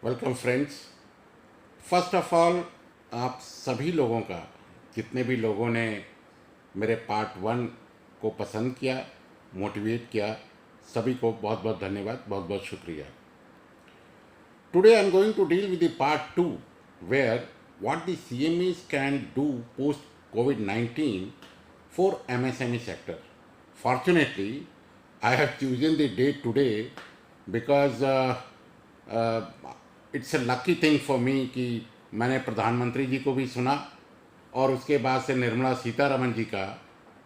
Welcome friends. First of all, आप सभी लोगों का, जितने भी लोगों ने मेरे पार्ट 1 को पसंद किया, मोटिवेट किया, सभी को बहुत बहुत धन्यवाद, बहुत बहुत शुक्रिया। Today I am going to deal with the part 2 where what the CMEs can do post COVID-19 for MSME sector. Fortunately, I have chosen the date today because uh, it's a lucky thing for me कि मैंने प्रधानमंत्री जी को भी सुना और उसके बाद से निर्मला सीतारमण जी का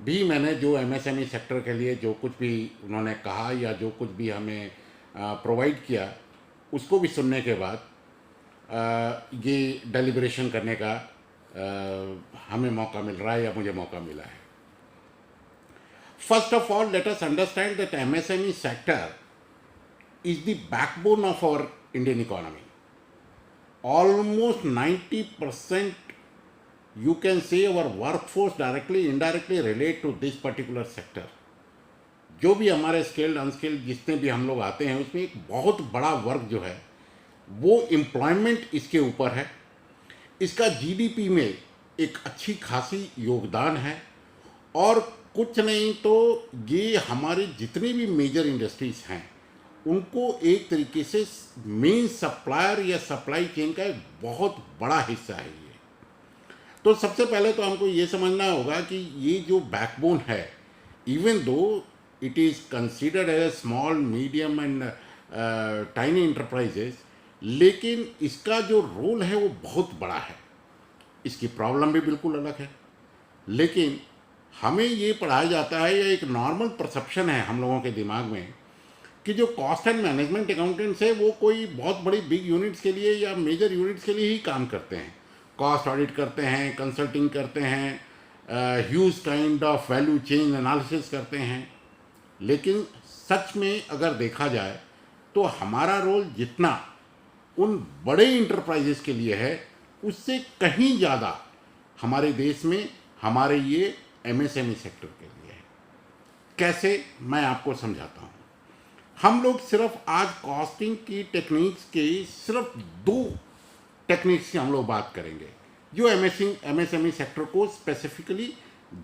भी मैंने जो एमएसएमई सेक्टर के लिए जो कुछ भी उन्होंने कहा या जो कुछ भी हमें प्रोवाइड किया उसको भी सुनने के बाद ये डेलिब्रेशन करने का हमें मौका मिल रहा है या मुझे मौका मिला है। First of all, let us understand that MSME sector is the backbone of our Indian economy. Almost 90% you can say our workforce directly indirectly relate to this particular sector. जो भी हमारे स्किल्ड अनस्किल्ड जितने भी हम लोग आते हैं उसमें एक बहुत बड़ा वर्क जो है वो एम्प्लॉयमेंट इसके ऊपर है। इसका जीडीपी में एक अच्छी खासी योगदान है और कुछ नहीं तो ये हमारे जितने भी मेजर इंडस्ट्रीज हैं उनको एक तरीके से मेन सप्लायर या सप्लाई चेन का एक बहुत बड़ा हिस्सा है ये। तो सबसे पहले तो हमको ये समझना होगा कि ये जो बैकबोन है, even though it is considered as small medium and tiny enterprises, लेकिन इसका जो रोल है वो बहुत बड़ा है। इसकी प्रॉब्लम भी बिल्कुल अलग है, लेकिन हमें ये पढ़ाया जाता है या एक नॉर्मल परसेप्शन है हम लोगों के दिमाग में कि जो कॉस्ट एंड मैनेजमेंट अकाउंटेंट्स है वो कोई बहुत बड़ी बिग यूनिट्स के लिए या मेजर यूनिट्स के लिए ही काम करते हैं। कॉस्ट ऑडिट करते हैं, कंसल्टिंग करते हैं, huge kind of value chain analysis करते हैं। लेकिन सच में अगर देखा जाए तो हमारा रोल जितना उन बड़े इंटरप्राइजेस के लिए है उससे कहीं ज़्यादा हमारे देश में हमारे ये एमएसएमई सेक्टर के लिए है। कैसे, मैं आपको समझाता हूँ। हम लोग सिर्फ आज कॉस्टिंग की टेक्निक्स के सिर्फ 2 टेक्निक्स की हम लोग बात करेंगे जो एमएसएमई सेक्टर को स्पेसिफिकली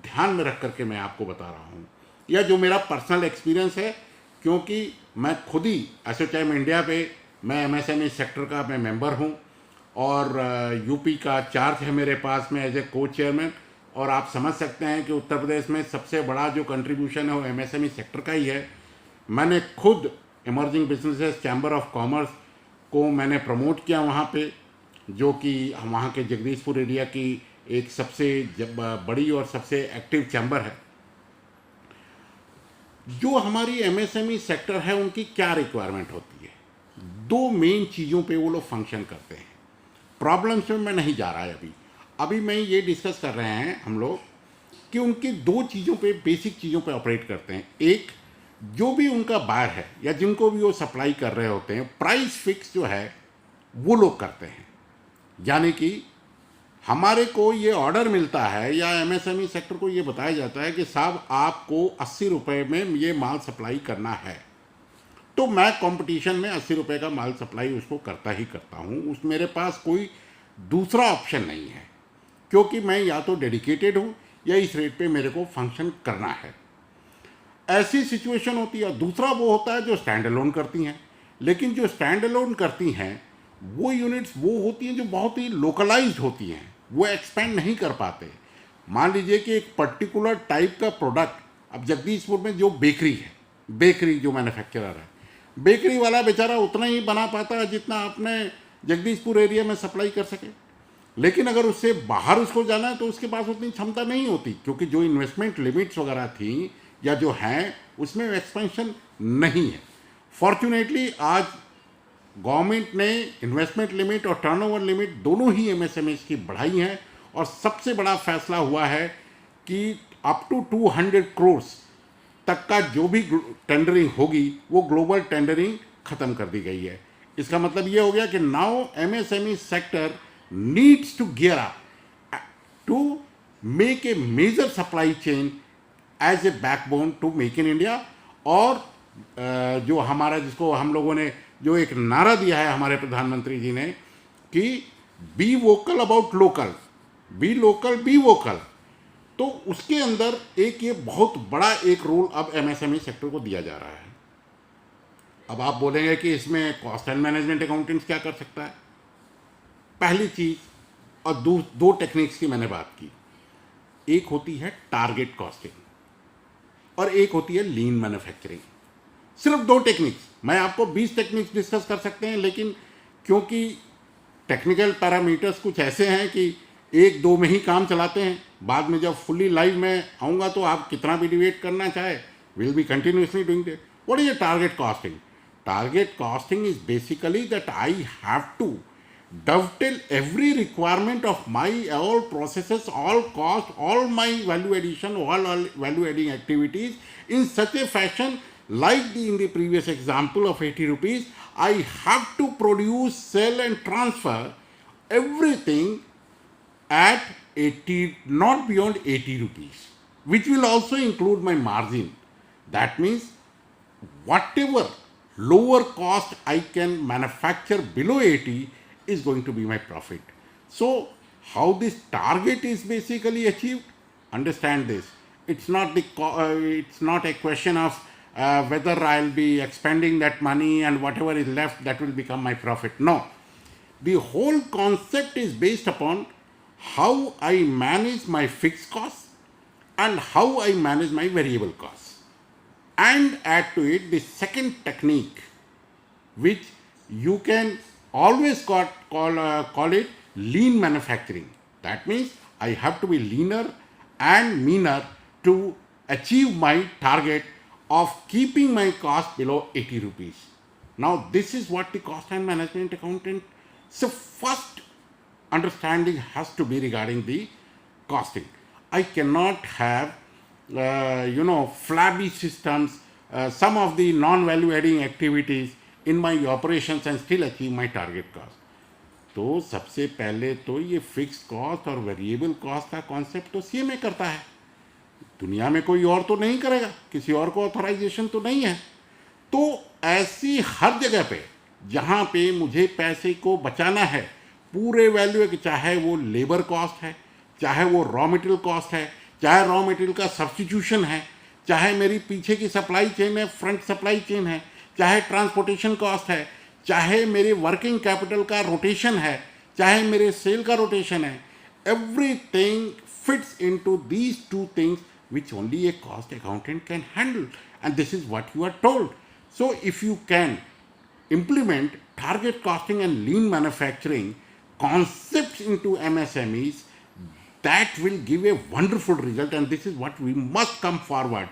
ध्यान में रख करके मैं आपको बता रहा हूँ, या जो मेरा पर्सनल एक्सपीरियंस है, क्योंकि मैं खुद ही एसोचैम इंडिया पे मैं एमएसएमई सेक्टर का मैं मेंबर हूँ और यूपी का चार्ज है मेरे पास में एज ए को चेयरमैन। और आप समझ सकते हैं कि उत्तर प्रदेश में सबसे बड़ा जो कंट्रीब्यूशन है वो एमएसएमई सेक्टर का ही है। मैंने खुद emerging businesses chamber of commerce को मैंने प्रमोट किया वहाँ पे, जो कि वहाँ के जगदीशपुर एरिया की एक सबसे बड़ी और सबसे एक्टिव चैम्बर है। जो हमारी एमएसएमई सेक्टर है उनकी क्या रिक्वायरमेंट होती है, 2 मेन चीज़ों पे वो लोग फंक्शन करते हैं। प्रॉब्लम्स में मैं नहीं जा रहा है अभी मैं ये डिस्कस कर रहे हैं हम लोग कि उनकी 2 चीज़ों पे, बेसिक चीज़ों पे ऑपरेट करते हैं। एक, जो भी उनका बायर है या जिनको भी वो सप्लाई कर रहे होते हैं, प्राइस फिक्स जो है वो लोग करते हैं। यानी कि हमारे को ये ऑर्डर मिलता है या एमएसएमई सेक्टर को ये बताया जाता है कि साहब आपको 80 रुपये में ये माल सप्लाई करना है, तो मैं कंपटीशन में 80 रुपये का माल सप्लाई उसको करता ही करता हूँ। उस मेरे पास कोई दूसरा ऑप्शन नहीं है, क्योंकि मैं या तो डेडिकेटेड हूँ या इस रेट पे मेरे को फंक्शन करना है। ऐसी सिचुएशन होती है। दूसरा वो होता है जो स्टैंड अलोन करती हैं, लेकिन जो स्टैंड अलोन करती हैं वो यूनिट्स वो होती हैं जो बहुत ही लोकलाइज्ड होती हैं, वो एक्सपेंड नहीं कर पाते। मान लीजिए कि एक पर्टिकुलर टाइप का प्रोडक्ट, अब जगदीशपुर में जो बेकरी है, बेकरी जो मैन्युफैक्चरर है, बेकरी वाला बेचारा उतना ही बना पाता है जितना अपने जगदीशपुर एरिया में सप्लाई कर सके। लेकिन अगर उससे बाहर उसको जाना है तो उसके पास उतनी क्षमता नहीं होती, क्योंकि जो इन्वेस्टमेंट लिमिट्स वगैरह थी या जो हैं उसमें एक्सपेंशन नहीं है। फॉर्चुनेटली आज गवर्नमेंट ने इन्वेस्टमेंट लिमिट और टर्नओवर लिमिट दोनों ही एमएसएमई की बढ़ाई हैं, और सबसे बड़ा फैसला हुआ है कि अप टू 200 करोड़ तक का जो भी टेंडरिंग होगी वो ग्लोबल टेंडरिंग ख़त्म कर दी गई है। इसका मतलब ये हो गया कि now MSME sector needs to gear up to make a major supply chain as a backbone to make in India, और जो हमारा, जिसको हम लोगों ने जो एक नारा दिया है हमारे प्रधानमंत्री जी ने कि be vocal about local, be local be vocal, तो उसके अंदर एक ये बहुत बड़ा एक रोल अब एमएसएमई सेक्टर को दिया जा रहा है। अब आप बोलेंगे कि इसमें कॉस्ट एंड मैनेजमेंट अकाउंटेंट्स क्या कर सकता है। पहली चीज, और दो टेक्निक्स की मैंने बात की, एक होती है टारगेट कॉस्टिंग और एक होती है लीन मैन्युफैक्चरिंग। सिर्फ दो टेक्निक्स, मैं आपको 20 टेक्निक्स डिस्कस कर सकते हैं, लेकिन क्योंकि टेक्निकल पैरामीटर्स कुछ ऐसे हैं कि एक दो में ही काम चलाते हैं, बाद में जब फुल्ली लाइव में आऊँगा तो आप कितना भी डिबेट करना चाहे, will be continuously doing that. What is a target costing? Target costing is basically that I have to dovetail every requirement of my all processes, all cost, all my value addition, all value adding activities in such a fashion, like in the previous example of 80 rupees, I have to produce, sell and transfer everything at 80, not beyond 80 rupees, which will also include my margin. That means whatever lower cost I can manufacture below 80 is going to be my profit. So how this target is basically achieved? Understand this. It's not it's not a question of whether I'll be expending that money and whatever is left that will become my profit. No, the whole concept is based upon how I manage my fixed costs and how I manage my variable costs, and add to it the second technique, which you can always call it lean manufacturing. That means I have to be leaner and meaner to achieve my target of keeping my cost below 80 rupees. Now, this is what the cost and management accountant. So, first understanding has to be regarding the costing. I cannot have flabby systems, some of the non-value adding activities in my operations and still achieve my target cost. तो सबसे पहले तो ये fix cost और variable cost का concept तो CMA करता है, दुनिया में कोई और तो नहीं करेगा, किसी और को ऑथराइजेशन तो नहीं है। तो ऐसी हर जगह पे जहाँ पे मुझे पैसे को बचाना है, पूरे वैल्यू, चाहे वो लेबर कॉस्ट है, चाहे वो रॉ मटेरियल कॉस्ट है, चाहे रॉ मटेरियल का सब्स्टिट्यूशन है, चाहे मेरी पीछे की सप्लाई चेन है, फ्रंट सप्लाई चेन है, चाहे ट्रांसपोर्टेशन कॉस्ट है, चाहे मेरे वर्किंग कैपिटल का रोटेशन है, चाहे मेरे सेल का रोटेशन है, everything fits into these two things which only a cost accountant can handle, and this is what you are told. So if you can implement target costing and lean manufacturing concepts into MSMEs, that will give a wonderful result, and this is what we must come forward.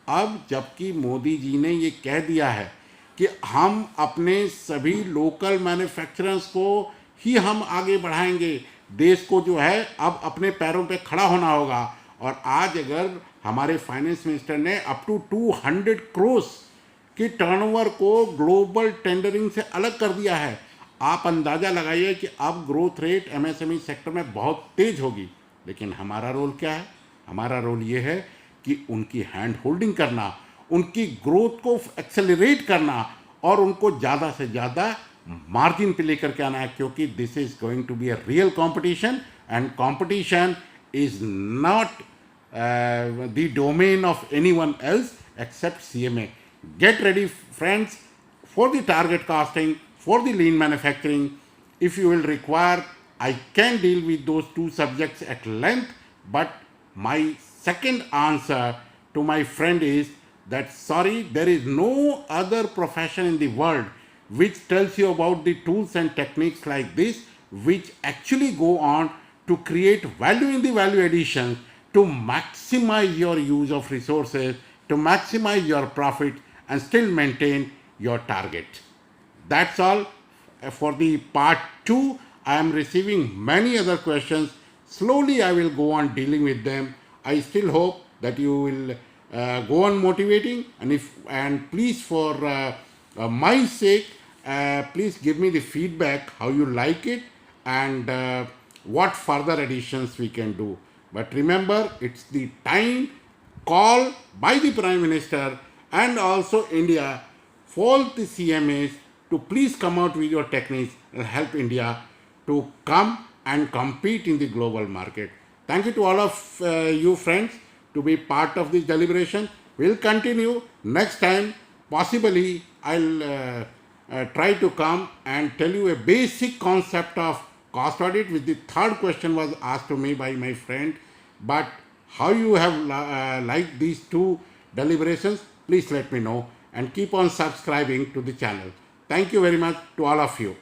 अब जबकि मोदी जी ने ये कह दिया है कि हम अपने सभी लोकल मैन्युफैक्चरर्स को ही हम आगे बढ़ाएंगे, देश को जो है अब अपने पैरों पे खड़ा होना होगा, और आज अगर हमारे फाइनेंस मिनिस्टर ने अप टू 200 करोड़ की टर्नओवर को ग्लोबल टेंडरिंग से अलग कर दिया है, आप अंदाज़ा लगाइए कि अब ग्रोथ रेट एमएसएमई सेक्टर में बहुत तेज होगी। लेकिन हमारा रोल क्या है? हमारा रोल ये है कि उनकी हैंड होल्डिंग करना, उनकी ग्रोथ को एक्सेलरेट करना और उनको ज़्यादा से ज़्यादा मार्जिन पे लेकर के आना है, क्योंकि this is going to be a real competition, and competition is not the domain of anyone else except CMA. Get ready, friends, for the target costing, for the lean manufacturing. If you will require, I can deal with those two subjects at length, but my second answer to my friend is that sorry, there is no other profession in the world which tells you about the tools and techniques like this, which actually go on to create value in the value addition, to maximize your use of resources, to maximize your profit and still maintain your target. That's all for the part 2. I am receiving many other questions. Slowly I will go on dealing with them. I still hope that you will go on motivating, and please, for my sake, please give me the feedback how you like it, and what further additions we can do. But remember, it's the time call by the Prime Minister, and also India, fault the CMAs to please come out with your techniques and help India to come and compete in the global market. Thank you to all of you friends to be part of this deliberation. We'll continue next time. Possibly, I'll try to come and tell you a basic concept of cost audit, which the third question was asked to me by my friend. But how you have liked these two deliberations, please let me know and keep on subscribing to the channel. Thank you very much to all of you.